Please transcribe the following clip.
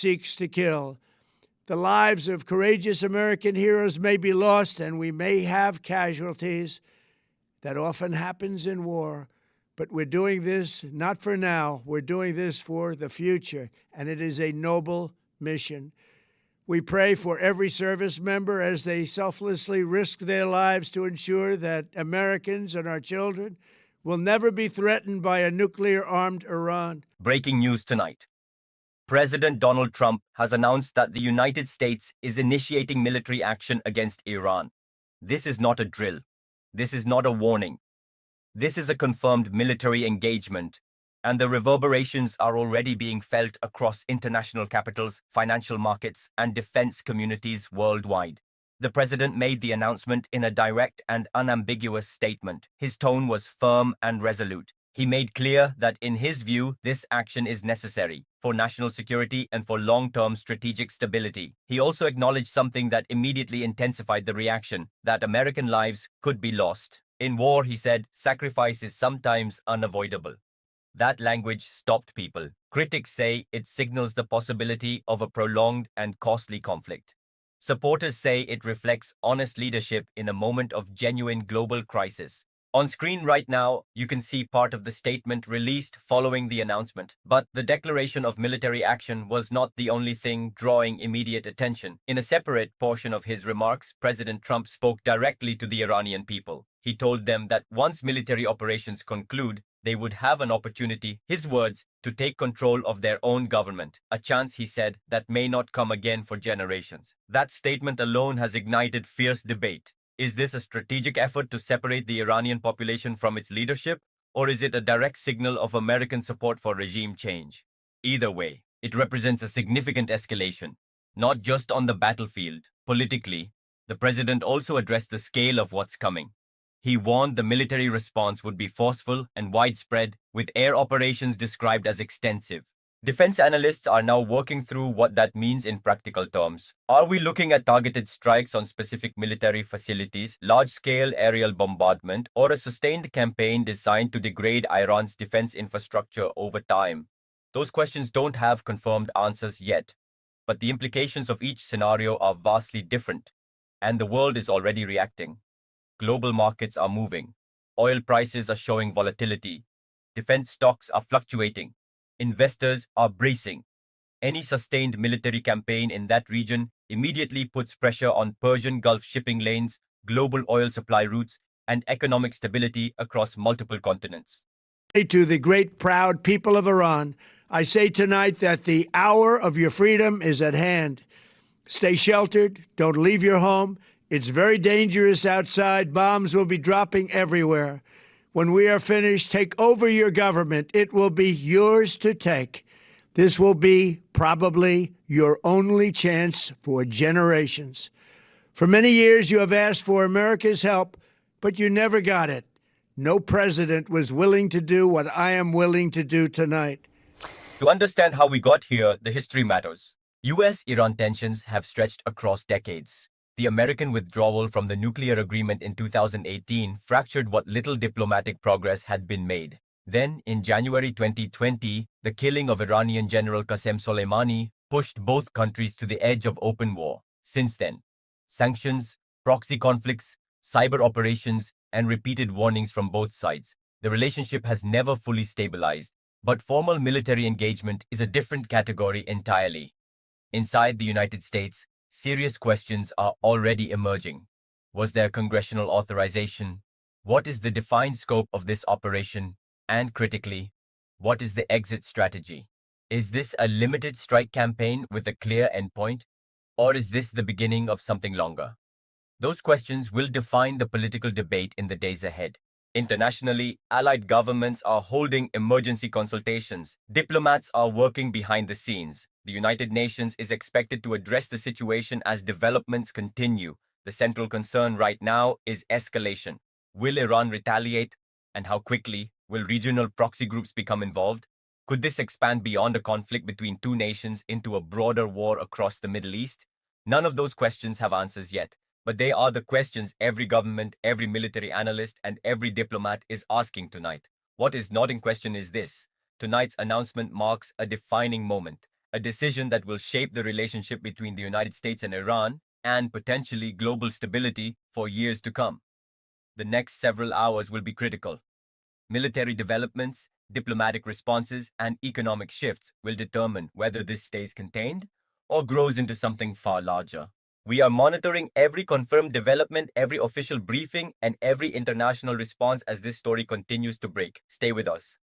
seeks to kill. The lives of courageous American heroes may be lost, and we may have casualties. That often happens in war. But we're doing this not for now. We're doing this for the future, and it is a noble mission. We pray for every service member as they selflessly risk their lives to ensure that Americans and our children will never be threatened by a nuclear-armed Iran. Breaking news tonight. President Donald Trump has announced that the United States is initiating military action against Iran. This is not a drill. This is not a warning. This is a confirmed military engagement, and the reverberations are already being felt across international capitals, financial markets, and defense communities worldwide. The president made the announcement in a direct and unambiguous statement. His tone was firm and resolute. He made clear that in his view, this action is necessary for national security and for long-term strategic stability. He also acknowledged something that immediately intensified the reaction, that American lives could be lost. In war, he said, sacrifice is sometimes unavoidable. That language stopped people. Critics say it signals the possibility of a prolonged and costly conflict. Supporters say it reflects honest leadership in a moment of genuine global crisis. On screen right now, you can see part of the statement released following the announcement. But the declaration of military action was not the only thing drawing immediate attention. In a separate portion of his remarks, President Trump spoke directly to the Iranian people. He told them that once military operations conclude, they would have an opportunity, his words, to take control of their own government, a chance, he said, that may not come again for generations. That statement alone has ignited fierce debate. Is this a strategic effort to separate the Iranian population from its leadership, or is it a direct signal of American support for regime change? Either way, it represents a significant escalation, not just on the battlefield. Politically, the president also addressed the scale of what's coming. He warned the military response would be forceful and widespread, with air operations described as extensive. Defense analysts are now working through what that means in practical terms. Are we looking at targeted strikes on specific military facilities, large-scale aerial bombardment, or a sustained campaign designed to degrade Iran's defense infrastructure over time? Those questions don't have confirmed answers yet, but the implications of each scenario are vastly different, and the world is already reacting. Global markets are moving. Oil prices are showing volatility. Defense stocks are fluctuating. Investors are bracing. Any sustained military campaign in that region immediately puts pressure on Persian Gulf shipping lanes, global oil supply routes, and economic stability across multiple continents. To the great, proud people of Iran, I say tonight that the hour of your freedom is at hand. Stay sheltered. Don't leave your home. It's very dangerous outside. Bombs will be dropping everywhere. When we are finished, take over your government. It will be yours to take. This will be probably your only chance for generations. For many years, you have asked for America's help, but you never got it. No president was willing to do what I am willing to do tonight. To understand how we got here, the history matters. US-Iran tensions have stretched across decades. The American withdrawal from the nuclear agreement in 2018 fractured what little diplomatic progress had been made. Then, in January 2020, the killing of Iranian General Qasem Soleimani pushed both countries to the edge of open war. Since then, sanctions, proxy conflicts, cyber operations, and repeated warnings from both sides. The relationship has never fully stabilized, but formal military engagement is a different category entirely. Inside the United States, serious questions are already emerging. Was there congressional authorization? What is the defined scope of this operation? And critically, what is the exit strategy? Is this a limited strike campaign with a clear endpoint? Or is this the beginning of something longer? Those questions will define the political debate in the days ahead. Internationally, allied governments are holding emergency consultations. Diplomats are working behind the scenes. The United Nations is expected to address the situation as developments continue. The central concern right now is escalation. Will Iran retaliate? And how quickly? Will regional proxy groups become involved? Could this expand beyond a conflict between two nations into a broader war across the Middle East? None of those questions have answers yet, but they are the questions every government, every military analyst, and every diplomat is asking tonight. What is not in question is this. Tonight's announcement marks a defining moment. a decision that will shape the relationship between the United States and Iran and potentially global stability for years to come. The next several hours will be critical. Military developments, diplomatic responses, and economic shifts will determine whether this stays contained or grows into something far larger. We are monitoring every confirmed development, every official briefing, and every international response as this story continues to break. Stay with us.